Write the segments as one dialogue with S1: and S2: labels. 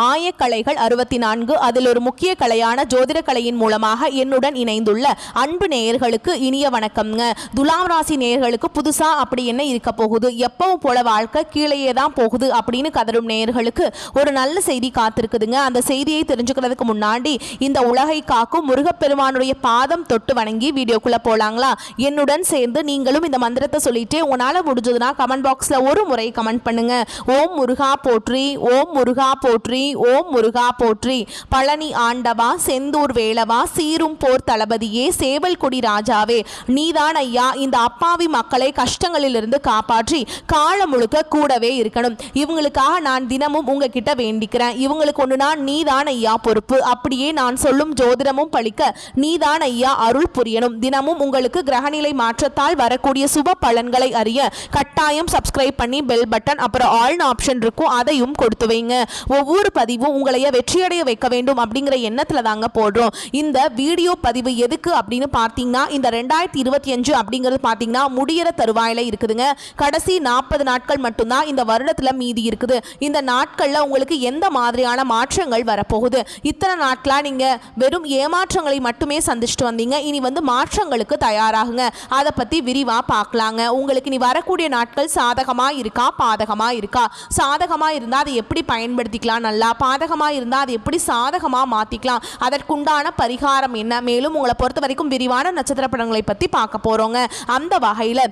S1: ஆயக்கலைகள் 64 அதில் ஒரு முக்கிய கலையான ஜோதிட கலையின் மூலமாக என்னுடன் இணைந்துள்ள அன்பு நேயர்களுக்கு இனிய வணக்கம்ங்க. துலாம் ராசி நேயர்களுக்கு புதுசா அப்படி என்ன இருக்க போகுது, எப்பவும் போல வாழ்க்கை கீழேயே தான் போகுது அப்படின்னு கதரும் நேயர்களுக்கு ஒரு நல்ல செய்தி காத்திருக்குதுங்க. அந்த செய்தியை தெரிஞ்சுக்கிறதுக்கு முன்னாடி இந்த உலகை காக்கும் முருகப்பெருமானுடைய பாதம் தொட்டு வணங்கி வீடியோக்குள்ள போலாங்களா? என்னுடன் சேர்ந்து நீங்களும் இந்த மந்திரத்தை சொல்லிட்டு உன்னால முடிஞ்சதுன்னா கமெண்ட் பாக்ஸ்ல ஒரு முறை கமெண்ட் பண்ணுங்க. ஓம் முருகா போற்றி, ஓம் முருகா போற்றி, ஓம் முருகா போற்றி. பழனி ஆண்டவா, செந்தூர் வேளவா, சீரும் போர் தளபதியே, சேவல் கொடி ராஜாவே, நீதான் ஐயா இந்த அப்பாவி மக்களை கஷ்டங்களிலிருந்து காப்பாற்றி காலம் முழுக்க கூடவே இருக்கணும். இவங்களுக்காக நான் தினமும் உங்ககிட்ட வேண்டிக்கிறேன். இவங்களுக்கு ஒண்ணுனா நீதான் ஐயா பொறுப்பு. அப்படியே நான் சொல்லும் ஜோதிடமும் பழிக்க நீதான் ஐயா அருள் புரியணும். தினமும் உங்களுக்கு கிரகநிலை மாற்றத்தால் வரக்கூடிய சுப பலன்களை அறிய கட்டாயம் சப்ஸ்கிரைப் பண்ணி பெல் பட்டன் அப்புறம் ஆல் ஆப்ஷன் இருக்கும், அதையும் கொடுத்து வைங்க. ஒவ்வொரு பதிவும் உங்களைய வெற்றியடைய வைக்க வேண்டும் அப்படிங்கிற எண்ணத்துல தாங்க போடுறோம். இந்த வீடியோ பதிவு எதுக்கு அப்படின்னு பார்த்தீங்கன்னா, இந்த 2025 அப்படிங்கிறது பார்த்தீங்கன்னா முடிகிற தருவாயில இருக்குதுங்க. கடைசி 40 நாட்கள் மட்டும்தான் இந்த வருடத்துல மீதி இருக்குது. இந்த நாட்கள்ல உங்களுக்கு எந்த மாதிரியான மாற்றங்கள் வரப்போகுது? இத்தனை நாட்களா நீங்க வெறும் ஏமாற்றங்களை மட்டுமே சந்திச்சுட்டு வந்தீங்க. இனி மாற்றங்களுக்கு தயாராகுங்க. அதை பத்தி விரிவா பார்க்கலாங்க. உங்களுக்கு இனி வரக்கூடிய நாட்கள் சாதகமா இருக்கா, பாதகமா இருக்கா? சாதகமா இருந்தா அதை எப்படி பயன்படுத்திக்கலாம் நல்லா, பாதகமா இருந்தா அதை எப்படி சாதகமா மாத்திக்கலாம், அதற்குண்டான பரிகாரம் என்ன, மேலும் உங்களை பொறுத்த வரைக்கும் விரிவான நட்சத்திர படங்களை பத்தி பார்க்க போறோங்க. அந்த வகையில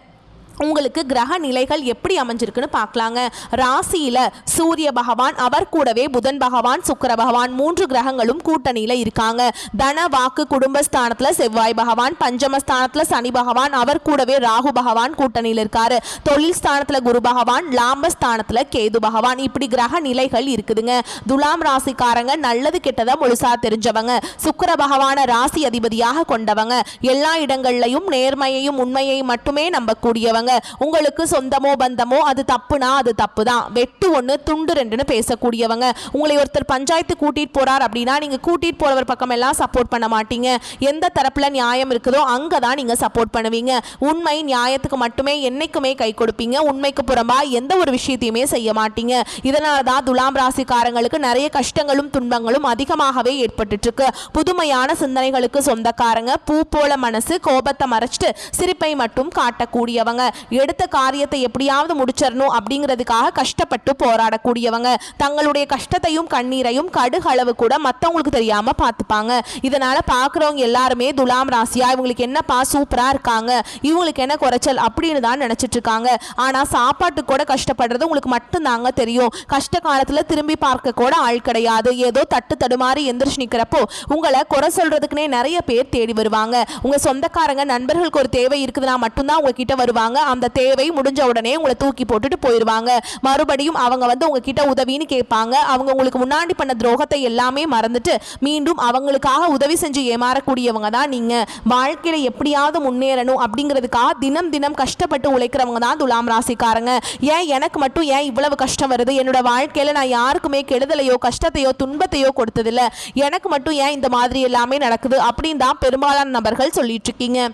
S1: உங்களுக்கு கிரக நிலைகள் எப்படி அமைஞ்சிருக்குன்னு பார்க்கலாங்க. ராசியில சூரிய பகவான், அவர் கூடவே புதன் பகவான், சுக்கிர பகவான், 3 கிரகங்களும் கூட்டணியில இருக்காங்க. தன வாக்கு குடும்பஸ்தானத்துல செவ்வாய் பகவான், பஞ்சமஸ்தானத்துல சனி பகவான், அவர் கூடவே ராகு பகவான் கூட்டணியில இருக்காரு. தொழில் ஸ்தானத்துல குரு பகவான், லாபஸ்தானத்துல கேது பகவான். இப்படி கிரக நிலைகள் இருக்குதுங்க. துலாம் ராசிக்காரங்க நல்லது கெட்டதை முழுசா தெரிஞ்சவங்க, சுக்கிர பகவான ராசி அதிபதியாக கொண்டவங்க, எல்லா இடங்கள்லையும் நேர்மையையும் உண்மையை மட்டுமே நம்பக்கூடியவங்க. உங்களுக்கு சொந்தமோ பந்தமோ அது தப்புனா அது தப்பு தான், வெட்டு ஒன்று துண்டு ரெண்டுன்னு பேசக்கூடியவங்க. உங்களை ஒருத்தர் பஞ்சாயத்து கூட்டிட்டு போறார் அப்படின்னா நீங்க கூட்டிட்டு போறவர் பக்கம் எல்லாம் சப்போர்ட் பண்ண மாட்டீங்க. எந்த தரப்புல நியாயம் இருக்குதோ அங்கதான் நீங்க சப்போர்ட் பண்ணுவீங்க. உண்மை நியாயத்துக்கு மட்டுமே என்னைக்குமே கை கொடுப்பீங்க. உண்மைக்கு புறம்பா எந்த ஒரு விஷயத்தையுமே செய்ய மாட்டீங்க. இதனாலதான் துலாம் ராசிக்காரங்களுக்கு நிறைய கஷ்டங்களும் துன்பங்களும் அதிகமாகவே ஏற்பட்டு இருக்கு. புதுமையான சிந்தனைகளுக்கு சொந்தக்காரங்க, பூ போல மனசு, கோபத்தை மறைச்சிட்டு சிரிப்பை மட்டும் காட்டக்கூடியவங்க, எடுத்த காரியத்தை எப்படியாவது முடிச்சிடணும் அப்படிங்கிறதுக்காக கஷ்டப்பட்டு போராடக்கூடியவங்க, தங்களுடைய கஷ்டத்தையும் கண்ணீரையும் கடுகளவு கூட மற்றவங்களுக்கு தெரியாம பார்த்துப்பாங்க. இதனால பார்க்குறவங்க எல்லாருமே துலாம் ராசியா இவங்களுக்கு என்னப்பா சூப்பரா இருக்காங்க, இவங்களுக்கு என்ன குறைச்சல் அப்படின்னு தான் நினைச்சிட்டு இருக்காங்க. ஆனா சாப்பாட்டு கூட கஷ்டப்படுறது உங்களுக்கு மட்டும்தாங்க தெரியும். கஷ்ட காலத்துல திரும்பி பார்க்க கூட ஆள் கிடையாது. ஏதோ தட்டு தடுமாறி எந்திரிச்சு நிக்கிறப்போ உங்களை குறை சொல்றதுக்குன்னே நிறைய பேர் தேடி வருவாங்க. உங்க சொந்தக்காரங்க நண்பர்களுக்கு ஒரு தேவை இருக்குதுன்னா மட்டும்தான் உங்ககிட்ட வருவாங்க. அந்த தேவை முடிஞ்ச உடனே உங்களை தூக்கி போட்டுட்டு போயிடுவாங்க. மறுபடியும் அவங்க உங்ககிட்ட உதவின்னு கேட்பாங்க. அவங்க உங்களுக்கு முன்னாடி பண்ண துரோகத்தை எல்லாமே மறந்துட்டு மீண்டும் அவங்களுக்காக உதவி செஞ்சு ஏமாறக்கூடியவங்க தான் நீங்க. வாழ்க்கையில எப்படியாவது முன்னேறணும் அப்படிங்கிறதுக்காக தினம் தினம் கஷ்டப்பட்டு உழைக்கிறவங்க தான் துலாம் ராசிக்காரங்க. ஏன் எனக்கு மட்டும் ஏன் இவ்வளவு கஷ்டம் வருது, என்னோட வாழ்க்கையில நான் யாருக்குமே கெடுதலையோ கஷ்டத்தையோ துன்பத்தையோ கொடுத்ததில்ல, எனக்கு மட்டும் ஏன் இந்த மாதிரி எல்லாமே நடக்குது அப்படின்னு தான் பெரும்பாலான நபர்கள் சொல்லிட்டு இருக்கீங்க.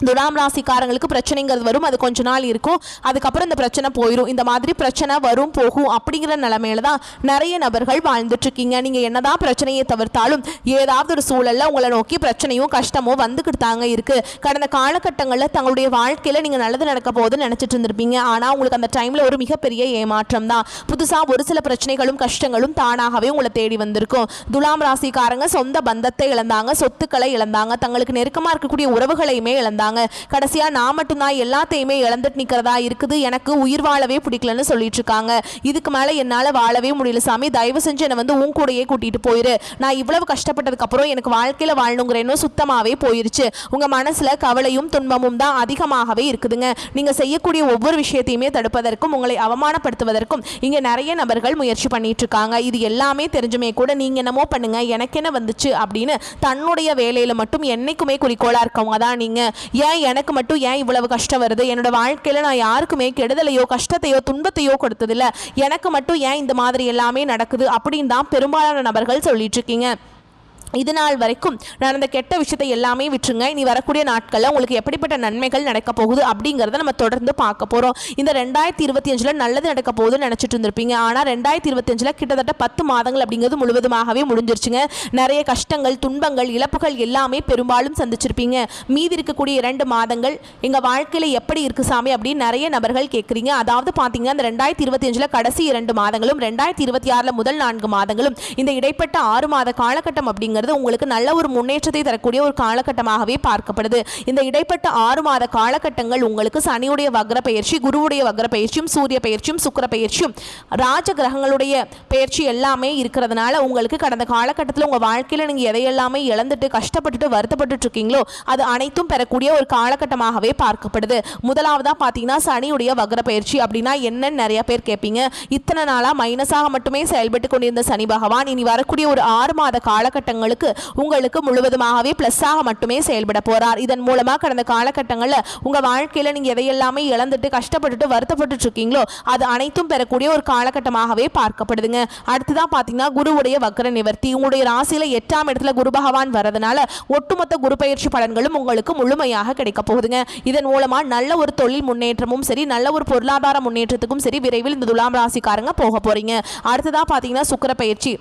S1: துலாம் ராசிக்காரங்களுக்கு பிரச்சனைங்கிறது வரும், அது கொஞ்ச நாள் இருக்கும், அதுக்கப்புறம் இந்த பிரச்சனை போயிடும். இந்த மாதிரி பிரச்சனை வரும் போகும் அப்படிங்கிற நிலைமையில தான் நிறைய நபர்கள் வாழ்ந்துட்டு இருக்கீங்க. நீங்க என்னதான் பிரச்சனையை தவிர்த்தாலும் ஏதாவது ஒரு சூழல்ல உங்களை நோக்கி பிரச்சனையும் கஷ்டமோ வந்துக்கிட்டு தாங்க இருக்கு. கடந்த காலகட்டங்களில் தங்களுடைய வாழ்க்கையில நீங்க நல்லது நடக்க போகுதுன்னு நினைச்சிட்டு இருந்திருப்பீங்க. ஆனா உங்களுக்கு அந்த டைம்ல ஒரு மிகப்பெரிய ஏமாற்றம் தான். புதுசா ஒரு சில பிரச்சனைகளும் கஷ்டங்களும் தானாகவே உங்களை தேடி வந்திருக்கும். துலாம் ராசிக்காரங்க சொந்த பந்தத்தை இழந்தாங்க, சொத்துக்களை இழந்தாங்க, தங்களுக்கு நெருக்கமா இருக்கக்கூடிய உறவுகளையுமே இழந்தாங்க. கடைசியா நான் மட்டும்தான் எல்லாத்தையுமே இழந்துட்டு நிக்கிறதா இருக்குது, எனக்கு உயிர் வாழவே பிடிக்கலன்னு சொல்லிட்டு இருக்காங்க. இதுக்கு மேல என்னால வாழவே முடியல சாமி, தயவு செஞ்சு என்னை உன் கூடயே கூட்டிட்டு போயிரு, நான் இவ்வளவு கஷ்டப்பட்டதுக்கு அப்புறம் எனக்கு வாழ்க்கையில வாழணுங்கிறேன்னு சுத்தமாவே போயிருச்சு. உங்க மனசுல கவலையும் துன்பமும் தான் அதிகமாகவே இருக்குதுங்க. நீங்க செய்யக்கூடிய ஒவ்வொரு விஷயத்தையுமே தடுப்பதற்கும் உங்களை அவமானப்படுத்துவதற்கும் இங்க நிறைய நபர்கள் முயற்சி பண்ணிட்டு இருக்காங்க. இது எல்லாமே தெரிஞ்சுமே கூட நீங்க என்னமோ பண்ணுங்க எனக்கு என்ன வந்துச்சு அப்படின்னு தன்னுடைய வேலையில மட்டும் என்னைக்குமே குறிக்கோளா இருக்கவங்க தான் நீங்க. ஏன் எனக்கு மட்டும் ஏன் இவ்வளவு கஷ்டம் வருது, என்னோட வாழ்க்கையில நான் யாருக்குமே கெடுதலையோ கஷ்டத்தையோ துன்பத்தையோ கொடுத்ததில்ல, எனக்கு மட்டும் ஏன் இந்த மாதிரி எல்லாமே நடக்குது அப்படின்னு தான் பெரும்பாலான நபர்கள் சொல்லிட்டு இருக்கீங்க. இது நாள் வரைக்கும் நடந்த கெட்ட விஷயத்தை எல்லாமே விட்டுருங்க. இனி வரக்கூடிய நாட்களில் உங்களுக்கு எப்படிப்பட்ட நன்மைகள் நடக்க போகுது அப்படிங்கிறத நம்ம தொடர்ந்து பார்க்க போகிறோம். இந்த 2025 நல்லது நடக்க போகுதுன்னு நினச்சிட்டு இருந்திருப்பீங்க. ஆனால் 2025 கிட்டத்தட்ட 10 மாதங்கள் அப்படிங்கிறது முழுவதுமாகவே முடிஞ்சிருச்சுங்க. நிறைய கஷ்டங்கள், துன்பங்கள், இழப்புகள் எல்லாமே பெரும்பாலும் சந்திச்சிருப்பீங்க. மீதி இருக்கக்கூடிய 2 மாதங்கள் எங்கள் வாழ்க்கையில் எப்படி இருக்கு சாமி அப்படின்னு நிறைய நபர்கள் கேட்குறீங்க. அதாவது பார்த்தீங்கன்னா இந்த 2025 கடைசி 2 மாதங்களும் 2026 முதல் 4 மாதங்களும் இந்த இடைப்பட்ட 6 மாத காலகட்டம் அப்படிங்கிறது உங்களுக்கு நல்ல ஒரு முன்னேற்றத்தை தரக்கூடிய ஒரு காலகட்டமாகவே பார்க்கப்படுது. இந்த இடைப்பட்ட 6 மாத காலகட்டங்கள் உங்களுக்கு சனியுடைய வக்ர பயிற்சி, குருவுடைய வக்ர பயிற்சியும், சூரிய பயிற்சியும், சுக்கிர பயிற்சியும், ராஜ கிரகங்களுடைய பயிற்சி எல்லாமே இருக்கிறதுனால உங்களுக்கு கடந்த காலகட்டத்தில் உங்கள் வாழ்க்கையில் நீங்கள் எதையெல்லாமே இழந்துட்டு கஷ்டப்பட்டுட்டு வருத்தப்பட்டு இருக்கீங்களோ அது அனைத்தும் பெறக்கூடிய ஒரு காலகட்டமாகவே பார்க்கப்படுது. முதலாவதாக பார்த்தீங்கன்னா சனியுடைய வக்ர பயிற்சி அப்படின்னா என்னன்னு நிறைய பேர் கேட்பீங்க. இத்தனை நாளாக மைனஸாக மட்டுமே செயல்பட்டு கொண்டிருந்த சனி பகவான் இனி வரக்கூடிய ஒரு 6 மாத காலகட்டங்களுக்கு உங்களுக்கு முழுவதுமாகவே பிளஸ்ஸாக மட்டுமே செயல்பட போறார். இதன் மூலமாக கடந்த காலகட்டங்களில் உங்க வாழ்க்கையில நீங்க எதையெல்லாமே இழந்துட்டு கஷ்டப்பட்டுட்டு வருத்தப்பட்டு இருக்கீங்களோ அது அனைத்தும் பெறக்கூடிய ஒரு காலகட்டமாகவே பார்க்கப்படுதுங்க. அடுத்ததான் பார்த்தீங்கன்னா குருவுடைய வக்ர நிவர்த்தி. உங்களுடைய ராசியில 8ஆம் இடத்துல குரு பகவான் வரதுனால ஒட்டுமொத்த குரு பயிற்சி பலன்களும் உங்களுக்கு முழுமையாக கிடைக்க போகுதுங்க. இதன் மூலமா நல்ல ஒரு தொழில் முன்னேற்றமும் சரி, நல்ல ஒரு பொருளாதார முன்னேற்றத்துக்கும் சரி விரைவில் இந்த துலாம் ராசிக்காரங்க போக போறீங்க. அடுத்ததா பார்த்தீங்கன்னா சுக்கிர பயிற்சி.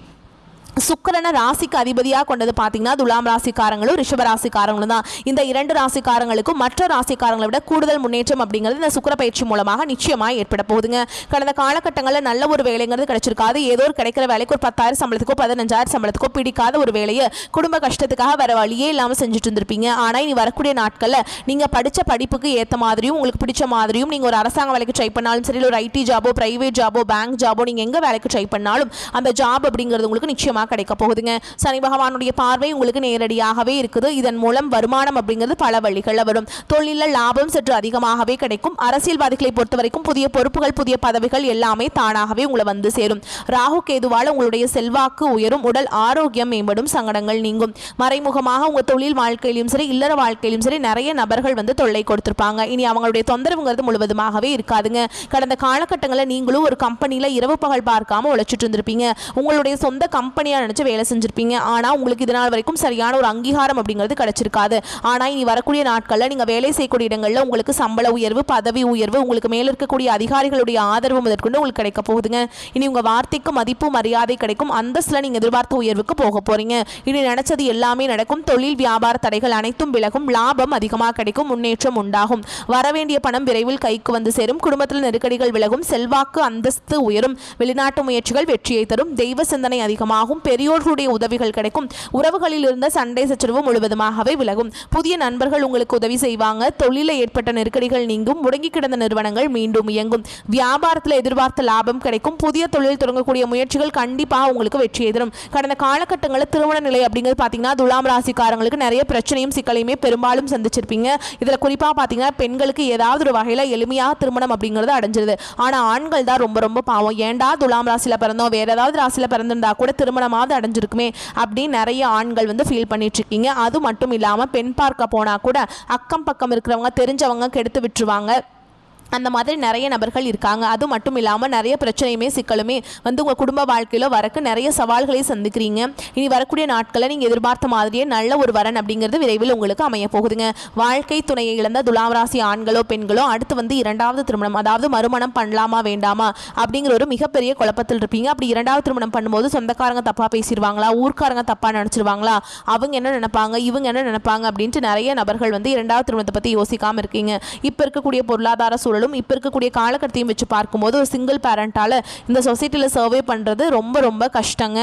S1: சுக்கிரனை ராசிக்கு அதிபதியாக கொண்டது பார்த்தீங்கன்னா துலாம் ராசிக்காரங்களும் ரிஷப ராசிக்காரங்களும் தான். இந்த 2 ராசிக்காரங்களுக்கும் மற்ற ராசிக்காரங்களை விட கூடுதல் முன்னேற்றம் அப்படிங்கிறது இந்த சுக்கிர பயிற்சி மூலமாக நிச்சயமாக ஏற்பட போகுதுங்க. கடந்த காலகட்டங்களில் நல்ல ஒரு வேலைங்கிறது கிடைச்சிருக்காது. ஏதோ ஒரு கிடைக்கிற வேலைக்கு ஒரு 10,000 சம்பளத்துக்கோ 15,000 சம்பளத்துக்கோ பிடிக்காத ஒரு வேலையை குடும்ப கஷ்டத்துக்காக வேற வழியே இல்லாமல் செஞ்சுட்டு இருந்திருப்பீங்க. ஆனால் இனி வரக்கூடிய நாட்களில் நீங்கள் படித்த படிப்புக்கு ஏற்ற மாதிரியும் உங்களுக்கு பிடிச்ச மாதிரியும் நீங்கள் ஒரு அரசாங்க வேலைக்கு ட்ரை பண்ணாலும் சரி, ஒரு ஐடி ஜாபோ, பிரைவேட் ஜாபோ, பேங்க் ஜாபோ, நீங்கள் எங்கே வேலைக்கு ட்ரை பண்ணாலும் அந்த ஜாப் அப்படிங்கிறது உங்களுக்கு நிச்சயமாக கிடைக்க போகுதுங்க. சனி பகவானுடைய பார்வை உங்களுக்கு நேரடியாகவே இருக்குது. இதன் மூலம் வருமானம் அப்படிங்கிறது பல வழிகளில் வரும். தொழிலில் லாபம் சற்று அதிகமாகவே கிடைக்கும். அரசியல்வாதிகளை பொறுத்த வரைக்கும் புதிய பொறுப்புகள், புதிய பதவிகள் எல்லாமே தானாகவே உங்களை வந்து சேரும். ராகு கேதுவால உங்களுடைய செல்வாக்கு உயரும், உடல் ஆரோக்கியம் மேம்படும், சங்கடங்கள் நீங்கும். மறைமுகமாக உங்க தொழில் வாழ்க்கையிலும் சரி, இல்லற வாழ்க்கையிலும் சரி நிறைய நபர்கள் வந்து தொல்லை கொடுத்திருப்பாங்க. இனி அவங்களுடைய தொந்தரவுங்கிறது முழுவதுமாகவே இருக்காதுங்க. கடந்த காலகட்டங்களில் நீங்களும் ஒரு கம்பெனியில் இரவு பகல் பார்க்காம உழைச்சிட்டு இருந்திருப்பீங்க. உங்களுடைய சொந்த கம்பெனியா நினைச்சு வேலை செஞ்சிருப்பீங்க. ஆனால் உங்களுக்கு இது நாள் வரைக்கும் சரியான ஒரு அங்கீகாரம் அப்படிங்கிறது கிடைச்சிருக்காது. ஆனால் இனி வரக்கூடிய நாட்களில் நீங்கள் வேலை செய்யக்கூடிய இடங்களில் உங்களுக்கு சம்பள உயர்வு, பதவி உயர்வு, உங்களுக்கு மேலே இருக்கக்கூடிய அதிகாரிகளுடைய ஆதரவு முதற்கொண்டு உங்களுக்கு கிடைக்க போகுதுங்க. இனி உங்கள் வார்த்தைக்கு மதிப்பு மரியாதை கிடைக்கும். அந்தஸ்தில் நீங்கள் எதிர்பார்த்த உயர்வுக்கு போக போறீங்க. இனி நினைச்சது எல்லாமே நடக்கும். தொழில் வியாபார தடைகள் அனைத்தும் விலகும். லாபம் அதிகமாக கிடைக்கும். முன்னேற்றம் உண்டாகும். வரவேண்டிய பணம் விரைவில் கைக்கு வந்து சேரும். குடும்பத்தில் நெருக்கடிகள் விலகும். செல்வாக்கு அந்தஸ்து உயரும். வெளிநாட்டு முயற்சிகள் வெற்றியை தரும். தெய்வ சிந்தனை அதிகமாகும். பெரியோர்களுடைய உதவிகள் கிடைக்கும். உறவுகளில் இருந்த சண்டை சச்சரவு முழுவதுமாகவே விலகும். புதிய நண்பர்கள் உங்களுக்கு உதவி செய்வாங்க. தொழிலில் ஏற்பட்ட நெருக்கடிகள் நீங்கும். முடங்கி கிடந்த நிறுவனங்கள் மீண்டும் இயங்கும். வியாபாரத்தில் எதிர்பார்த்த லாபம் கிடைக்கும். புதிய தொழில் தொடங்கக்கூடிய முயற்சிகள் கண்டிப்பாக உங்களுக்கு வெற்றியை தரும். கடந்த காலகட்டங்களில் திருமண நிலை அப்படிங்கிறது பார்த்தீங்கன்னா துலாம் ராசிக்காரங்களுக்கு நிறைய பிரச்சனையும் சிக்கலையுமே பெரும்பாலும் சந்திச்சிருப்பீங்க. இதில் குறிப்பாக பார்த்தீங்கன்னா பெண்களுக்கு ஏதாவது ஒரு வகையில் எளிமையாக திருமணம் அப்படிங்கிறது அடைஞ்சிருது. ஆனால் ஆண்கள் தான் ரொம்ப ரொம்ப பாவம். ஏண்டா துலாம் ராசியில் பிறந்தோம், வேற ஏதாவது ராசியில் பிறந்திருந்தா கூட திருமணமாவது அடைஞ்சிருக்குமே அப்படின்னு நிறைய ஆண்கள் வந்து ஃபீல் பண்ணிட்டு இருக்கீங்க. அது மட்டும் இல்லாமல் பெண் பார்க்க போனால் கூட அக்கம் பக்கம் இருக்கிறவங்க தெரிஞ்சவங்க கெடுத்து விட்டுருவாங்க. அந்த மாதிரி நிறைய நபர்கள் இருக்காங்க. அது மட்டும் இல்லாமல் நிறைய பிரச்சனையுமே சிக்கலுமே வந்து உங்கள் குடும்ப வாழ்க்கையில் வரக்கு நிறைய சவால்களை சந்திக்கிறீங்க. இனி வரக்கூடிய நாட்களில் நீங்கள் எதிர்பார்த்த மாதிரியே நல்ல ஒரு வரன் அப்படிங்கிறது விரைவில் உங்களுக்கு அமைய போகுதுங்க. வாழ்க்கை துணையை இழந்த துலாம் ராசி ஆண்களோ பெண்களோ அடுத்து வந்து 2வது திருமணம், அதாவது மறுமணம் பண்ணலாமா வேண்டாமா அப்படிங்கிற ஒரு மிகப்பெரிய குழப்பத்தில் இருப்பீங்க. அப்படி 2வது திருமணம் பண்ணும்போது சொந்தக்காரங்க தப்பாக பேசிடுவாங்களா, ஊர்க்காரங்க தப்பாக நினச்சிருவாங்களா, அவங்க என்ன நினைப்பாங்க, இவங்க என்ன நினைப்பாங்க அப்படின்ட்டு நிறைய நபர்கள் வந்து 2வது திருமணத்தை பற்றி யோசிக்காமல் இருக்கீங்க. இப்போ இருக்கக்கூடிய பொருளாதார சூழல் இப்போ இருக்கக்கூடிய காலகட்டத்தையும் வச்சு பார்க்கும்போது ஒரு சிங்கிள் பேரண்டால் இந்த சொசைட்டியில் சர்வே பண்ணுறது ரொம்ப ரொம்ப கஷ்டங்க.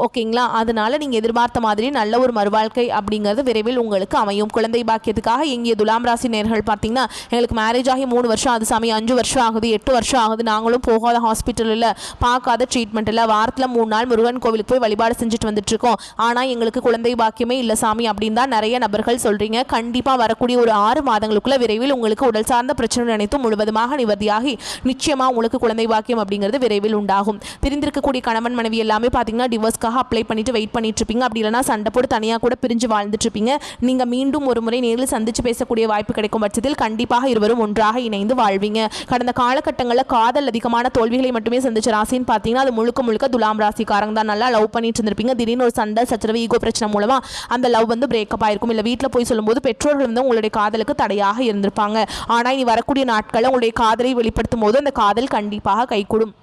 S1: ஓகேங்களா? அதனால நீங்கள் எதிர்பார்த்த மாதிரி நல்ல ஒரு மறுவாழ்க்கை அப்படிங்கிறது விரைவில் உங்களுக்கு அமையும். குழந்தை பாக்கியத்துக்காக எங்கிய துலாம் ராசி நேர்கள் பார்த்தீங்கன்னா எங்களுக்கு மேரேஜ் ஆகி 3 வருஷம் ஆகுது சாமி, 5 வருஷம் ஆகுது, 8 வருஷம் ஆகுது, நாங்களும் போகாத ஹாஸ்பிட்டலில் பார்க்காத ட்ரீட்மெண்ட் இல்லை, வாரத்தில் 3 நாள் முருகன் கோவிலுக்கு போய் வழிபாடு செஞ்சுட்டு வந்துட்டு இருக்கோம், ஆனால் எங்களுக்கு குழந்தை பாக்கியமே இல்லை சாமி அப்படின்னு தான் நிறைய நபர்கள் சொல்கிறீங்க. கண்டிப்பாக வரக்கூடிய ஒரு 6 மாதங்களுக்குள்ள விரைவில் உங்களுக்கு உடல் சார்ந்த பிரச்சனை நினைத்து முழுவதுமாக நிவர்த்தியாகி நிச்சயமா உங்களுக்கு குழந்தை பாக்கியம் அப்படிங்கிறது விரைவில் உண்டாகும். பிரிந்திருக்கக்கூடிய கணவன் மனைவி எல்லாமே பார்த்தீங்கன்னா டிவோர்ஸ்க்காக அப்ளை பண்ணிட்டு வெயிட் பண்ணிட்டு இருப்பீங்க. அப்படி இல்லைனா சண்டை போட்டு தனியாக கூட பிரிஞ்சு வாழ்ந்துட்டு இருப்பீங்க. நீங்க மீண்டும் ஒரு முறை நேரில் சந்திச்சு பேசக்கூடிய வாய்ப்பு கிடைக்கும் பட்சத்தில் கண்டிப்பாக இருவரும் ஒன்றாக இணைந்து வாழ்வீங்க. கடந்த காலகட்டங்களில் காதல் அதிகமான தோல்விகளை மட்டுமே சந்திச்ச ராசின்னு பார்த்தீங்கன்னா அது முழுக்க முழுக்க துலாம் ராசிக்காரங்க தான். நல்லா லவ் பண்ணிட்டு இருந்திருப்பீங்க. திடீர்னு ஒரு சண்டை சச்சரவு ஈகோ பிரச்சனை மூலமா அந்த லவ் வந்து பிரேக்கப் ஆயிருக்கும். இல்லை வீட்டில் போய் சொல்லும்போது பெற்றோர்கள் வந்து உங்களுடைய காதலுக்கு தடையாக இருந்திருப்பாங்க. ஆனால் இனி வரக்கூடிய நாட்களில் உங்களுடைய காதலை வெளிப்படுத்தும் போது அந்த காதல் கண்டிப்பாக கைகூடும்.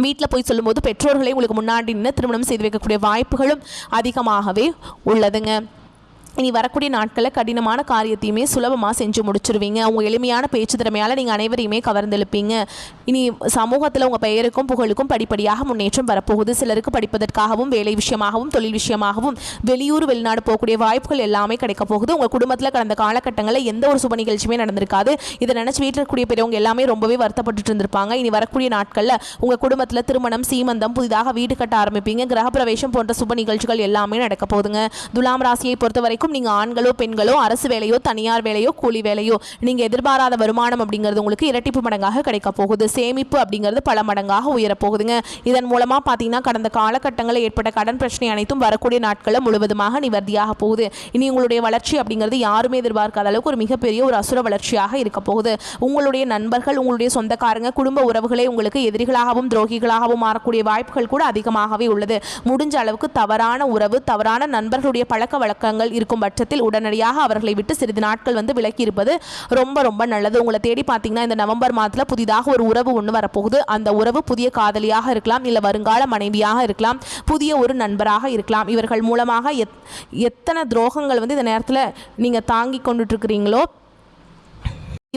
S1: வீட்டில் போய் சொல்லும்போது பெற்றோர்களை உங்களுக்கு முன்னாடி நின்று திருமணம் செய்து வைக்கக்கூடிய வாய்ப்புகளும் அதிகமாகவே உள்ளதுங்க. இனி வரக்கூடிய நாட்களில் கடினமான காரியத்தையுமே சுலபமாக செஞ்சு முடிச்சிருவீங்க. உங்கள் எளிமையான பேச்சு திறமையால் நீங்கள் அனைவரையுமே கவர்ந்தெழுப்பீங்க. இனி சமூகத்தில் உங்கள் பெயருக்கும் புகழுக்கும் படிப்படியாக முன்னேற்றம் வரப்போகுது. சிலருக்கு படிப்பதற்காகவும் வேலை விஷயமாகவும் தொழில் விஷயமாகவும் வெளியூர் வெளிநாடு போகக்கூடிய வாய்ப்புகள் எல்லாமே கிடைக்க போகுது. உங்கள் குடும்பத்தில் கடந்த காலகட்டங்களில் எந்த ஒரு சுப நிகழ்ச்சியுமே நடந்திருக்காது. இதை நினச்சி வீட்டில் இருக்கக்கூடிய பெரியவங்க எல்லாமே ரொம்பவே வருத்தப்பட்டு இருந்திருப்பாங்க. இனி வரக்கூடிய நாட்களில் உங்கள் குடும்பத்தில் திருமணம் சீமந்தம் புதிதாக வீடு கட்ட ஆரம்பிப்பீங்க. கிரகப்பிரவேசம் போன்ற சுப நிகழ்ச்சிகள் எல்லாமே நடக்க போகுதுங்க. துலாம் ராசியை பொறுத்த வரைக்கும் நீங்க ஆண்களோ பெண்களோ அரசு வேலையோ தனியார் வேலையோ கூலி வேலையோ நீங்க எதிர்பாராத வருமானம் அப்படிங்கிறது உங்களுக்கு இரட்டிப்பு மடங்காக கிடைக்க போகுது. சேமிப்பு அப்படிங்கிறது பல மடங்காக உயரப்போகுதுங்க. இதன் மூலமா பாத்தீங்கன்னா கடந்த காலகட்டங்களில் ஏற்பட்ட கடன் பிரச்சனை அனைத்தும் வரக்கூடிய நாட்களில் முழுவதுமாக நிவர்த்தியாக போகுது. இனி உங்களுடைய வளர்ச்சி அப்படிங்கிறது யாருமே எதிர்பார்க்காத அளவுக்கு ஒரு மிகப்பெரிய ஒரு அசுர வளர்ச்சியாக இருக்க போகுது. உங்களுடைய நண்பர்கள் உங்களுடைய சொந்தக்காரங்க குடும்ப உறவுகளே உங்களுக்கு எதிரிகளாகவும் துரோகிகளாகவும் மாறக்கூடிய வாய்ப்புகள் கூட அதிகமாகவே உள்ளது. முடிஞ்ச அளவுக்கு தவறான உறவு தவறான நண்பர்களுடைய பழக்க வழக்கங்கள் இருக்கும் பட்சத்தில் உடனடியாக அவர்களை விட்டு சிறிது நாட்கள் வந்து விலக்கி இருப்பது ரொம்ப ரொம்ப நல்லது. உங்களை தேடி பார்த்தீங்கன்னா இந்த நவம்பர் மாதத்தில் புதிதாக ஒரு உறவு ஒன்று வரப்போகுது. அந்த உறவு புதிய காதலியாக இருக்கலாம், இல்லை வருங்கால மனைவியாக இருக்கலாம், புதிய ஒரு நண்பராக இருக்கலாம். இவர்கள் மூலமாக எத்தனை துரோகங்கள் வந்து இந்த நேரத்தில் நீங்கள் தாங்கி கொண்டுட்டு இருக்கிறீங்களோ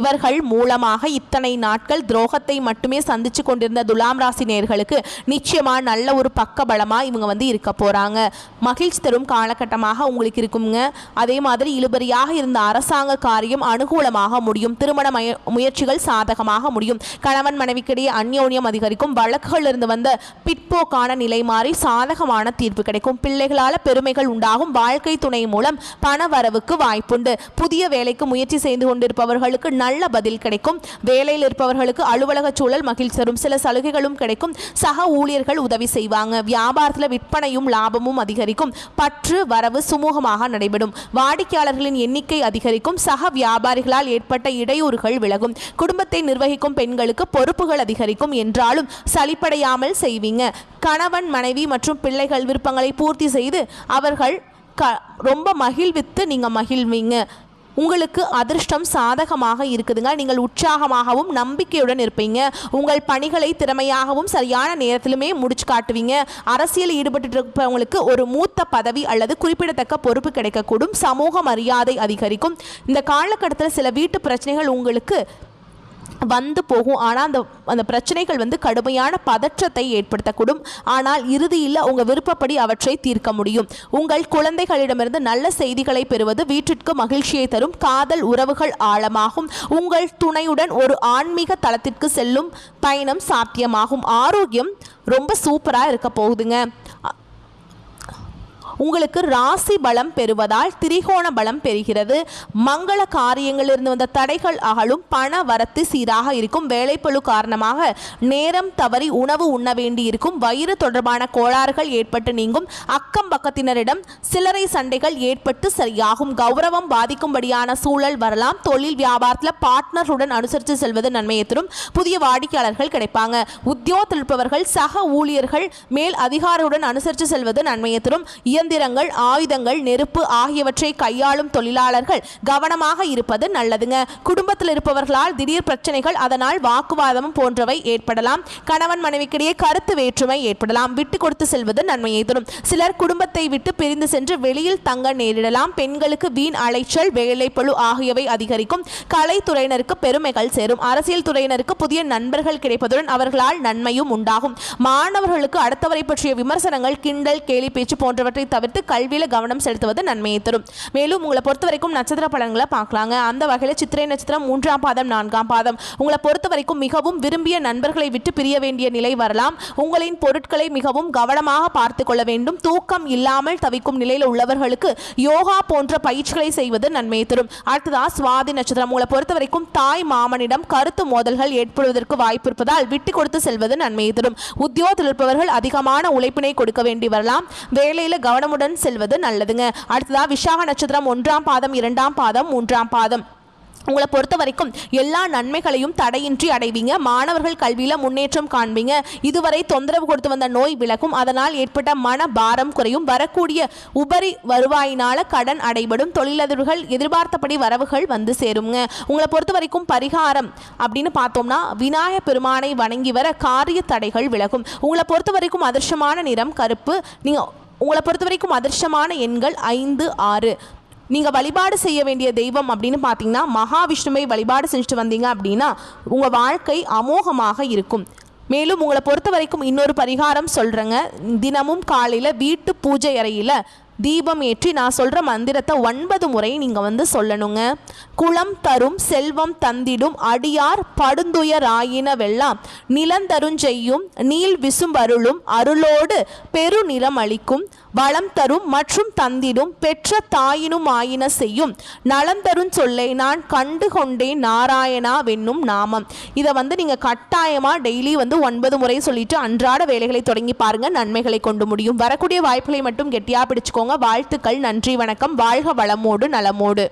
S1: இவர்கள் மூலமாக இத்தனை நாட்கள் துரோகத்தை மட்டுமே சந்திச்சு கொண்டிருந்த துலாம் ராசி நேயர்களுக்கு நிச்சயமா நல்ல ஒரு பக்க பலமா இவங்க வந்து இருக்க போறாங்க. மகிழ்ச்சி தரும் காலகட்டமாக உங்களுக்கு இருக்குங்க. அதே மாதிரி இழுபறியாக இருந்த அரசாங்க காரியம் அனுகூலமாக முடியும். திருமண முயற்சிகள் சாதகமாக முடியும். கணவன் மனைவிக்கிடையே அந்யோன்யம் அதிகரிக்கும். வழக்குகள் இருந்து வந்த பிற்போக்கான நிலை மாறி சாதகமான தீர்ப்பு கிடைக்கும். பிள்ளைகளால் பெருமைகள் உண்டாகும். வாழ்க்கை துணை மூலம் பண வரவுக்கு வாய்ப்புண்டு. புதிய வேலைக்கு முயற்சி செய்து கொண்டிருப்பவர்களுக்கு நல்ல பதில் கிடைக்கும். வேலையில் இருப்பவர்களுக்கு அலுவலக சூழல் மகிழ்ச்சி தரும். சில சலுகைகளும் கிடைக்கும். சக ஊழியர்கள் உதவி செய்வாங்க. வியாபாரத்தில் விற்பனையும் லாபமும் அதிகரிக்கும். பற்று வரவு சுமூகமாக நடைபெறும். வாடிக்கையாளர்களின் எண்ணிக்கை அதிகரிக்கும். சக வியாபாரிகளால் ஏற்பட்ட இடையூறுகள் விலகும். குடும்பத்தை நிர்வகிக்கும் பெண்களுக்கு பொறுப்புகள் அதிகரிக்கும். என்றாலும் சலிப்படையாமல் செய்வீங்க. கணவன் மனைவி மற்றும் பிள்ளைகள் விருப்பங்களை பூர்த்தி செய்து அவர்கள் ரொம்ப மகிழ்வித்து நீங்க மகிழ்வீங்க. உங்களுக்கு அதிர்ஷ்டம் சாதகமாக இருக்குதுங்க. நீங்கள் உற்சாகமாகவும் நம்பிக்கையுடன் இருப்பீங்க. உங்கள் பணிகளை திறமையாகவும் சரியான நேரத்திலுமே முடிச்சு காட்டுவீங்க. அரசியல் ஈடுபட்டு இருப்பவங்களுக்கு ஒரு மூத்த பதவி அல்லது குறிப்பிடத்தக்க பொறுப்பு கிடைக்கக்கூடும். சமூக மரியாதை அதிகரிக்கும். இந்த காலகட்டத்தில் சில வீட்டு பிரச்சனைகள் உங்களுக்கு வந்து போகும். ஆனால் அந்த பிரச்சனைகள் வந்து கடுமையான பதற்றத்தை ஏற்படுத்தக்கூடும். ஆனால் இறுதியில் உங்கள் விருப்பப்படி அவற்றை தீர்க்க முடியும். உங்கள் குழந்தைகளிடமிருந்து நல்ல செய்திகளை பெறுவது வீட்டிற்கு மகிழ்ச்சியை தரும். காதல் உறவுகள் ஆழமாகும். உங்கள் துணையுடன் ஒரு ஆன்மீக தளத்திற்கு செல்லும் பயணம் சாத்தியமாகும். ஆரோக்கியம் ரொம்ப சூப்பராக இருக்க போகுதுங்க. உங்களுக்கு ராசி பலம் பெறுவதால் திரிகோண பலம் பெறுகிறது. மங்கள காரியங்களிலிருந்து வந்த தடைகள் அகலும். பண வரத்து சீராக இருக்கும். வேலைப்பளு காரணமாக நேரம் தவறி உணவு உண்ண வேண்டி இருக்கும். வயிறு தொடர்பான கோளாறுகள் ஏற்பட்டு நீங்கும். அக்கம் பக்கத்தினரிடம் சில்லறை சண்டைகள் ஏற்பட்டு சரியாகும். கௌரவம் பாதிக்கும்படியான சூழல் வரலாம். தொழில் வியாபாரத்தில் பார்ட்னருடன் அனுசரித்து செல்வது நன்மையை தரும். புதிய வாடிக்கையாளர்கள் கிடைப்பாங்க. உத்தியோகத்தில் இருப்பவர்கள் சக ஊழியர்கள் மேல் அதிகாரியுடன் அனுசரித்து செல்வது நன்மையை தரும். இயந்திரங்கள் ஆயுதங்கள் நெருப்பு ஆகியவற்றை கையாளும் தொழிலாளர்கள் கவனமாக இருப்பது நல்லதுங்க. குடும்பத்தில் இருப்பவர்களால் திடீர் பிரச்சனைகள் அதனால் வாக்குவாதம் போன்றவை ஏற்படலாம். கணவன் மனைவிக்கிடையே கருத்து வேற்றுமை ஏற்படலாம். விட்டு கொடுத்து செல்வது நன்மையை தரும். சிலர் குடும்பத்தை விட்டு பிரிந்து சென்று வெளியில் தங்க நேரிடலாம். பெண்களுக்கு வீண் அலைச்சல் வேலைப்பளு ஆகியவை அதிகரிக்கும். கலைத்துறையினருக்கு பெருமைகள் சேரும். அரசியல் துறையினருக்கு புதிய நண்பர்கள் கிடைப்பதுடன் அவர்களால் நன்மையும் உண்டாகும். மாணவர்களுக்கு அடுத்தவரை பற்றிய விமர்சனங்கள் கிண்டல் கேலி பேச்சு போன்றவற்றை ஆகியவற்றை தவிர்த்து கல்வியில கவனம் செலுத்துவது நன்மையை தரும். மேலும் உங்களை பொறுத்த வரைக்கும் நட்சத்திர பலன்களை பார்க்கலாங்க. அந்த வகையில் சித்திரை நட்சத்திரம் 3ஆம் பாதம் 4ஆம் பாதம் உங்களை பொறுத்த வரைக்கும் மிகவும் விரும்பிய நண்பர்களை விட்டு பிரிய வேண்டிய நிலை வரலாம். உங்களின் பொருட்களை மிகவும் கவனமாக பார்த்து கொள்ள வேண்டும். தூக்கம் இல்லாமல் தவிக்கும் நிலையில் உள்ளவர்களுக்கு யோகா போன்ற பயிற்சிகளை செய்வது நன்மையை தரும். அடுத்ததா சுவாதி நட்சத்திரம் உங்களை பொறுத்த வரைக்கும் தாய் மாமனிடம் கருத்து மோதல்கள் ஏற்படுவதற்கு வாய்ப்பு இருப்பதால் விட்டு கொடுத்து செல்வது நன்மையை தரும். உத்தியோகத்தில் இருப்பவர்கள் அதிகமான உழைப்பினை கொடுக்க வேண்டி வரலாம். வேலையில கவனமுடன் செல்வது நல்லதுங்க. அடுத்ததா விசாக நட்சத்திரம் 1ஆம் பாதம் 2ஆம் பாதம் 3ஆம் பாதம் உங்களை பொறுத்த வரைக்கும் எல்லா நன்மைகளையும் தடையின்றி அடைவீங்க. மாணவர்கள் கல்வியில முன்னேற்றம் காண்பீங்க. இதுவரை தொந்தரவு கொடுத்து வந்த நோய் விலகும். அதனால் ஏற்பட்ட மன பாரம் குறையும். வரக்கூடிய உபரி வருவாயினால கடன் அடைபடும். தொழிலதிபர்கள் எதிர்பார்த்தபடி வரவுகள் வந்து சேருங்க. உங்களை பொறுத்த வரைக்கும் பரிகாரம் அப்படின்னு பார்த்தோம்னா விநாயகர் பெருமானை வணங்கி வர காரிய தடைகள் விலகும். உங்களை பொறுத்த வரைக்கும் அதிர்ஷ்டமான நிறம் கருப்பு. உங்களை பொறுத்த வரைக்கும் அதிர்ஷ்டமான எண்கள் 5, 6. நீங்கள் வழிபாடு செய்ய வேண்டிய தெய்வம் அப்படின்னு பார்த்தீங்கன்னா மகாவிஷ்ணுவை வழிபாடு செஞ்சுட்டு வந்தீங்க அப்படின்னா உங்கள் வாழ்க்கை அமோகமாக இருக்கும். மேலும் உங்களை பொறுத்த வரைக்கும் இன்னொரு பரிகாரம் சொல்கிறேங்க. தினமும் காலையில் வீட்டு பூஜை அறையில் தீபம் ஏற்றி நான் சொல்கிற மந்திரத்தை 9 முறை நீங்கள் சொல்லணுங்க. குளம் தரும் செல்வம் தந்திடும் அடியார் படுந்துயராயின வெல்லாம் நிலந்தருஞ்செய்யும் நீள் விசும்பருளும் அருளோடு பெருநிறம் அளிக்கும் வளம் தரும் மற்றும் தந்திடும் பெற்ற தாயினும் ஆயின செய்யும் நலம் தரும் சொல்லை நான் கண்டு கொண்டேன் நாராயணா வென்னும் நாமம். இதை நீங்கள் கட்டாயமாக டெய்லி 9 முறை சொல்லிட்டு அன்றாட வேலைகளை தொடங்கி பாருங்க. நன்மைகளை கொண்டு முடியும். வரக்கூடிய வாய்ப்புகளை மட்டும் கெட்டியாக பிடிச்சுக்கோங்க. வாழ்த்துக்கள். நன்றி, வணக்கம். வாழ்க வளமோடு நலமோடு.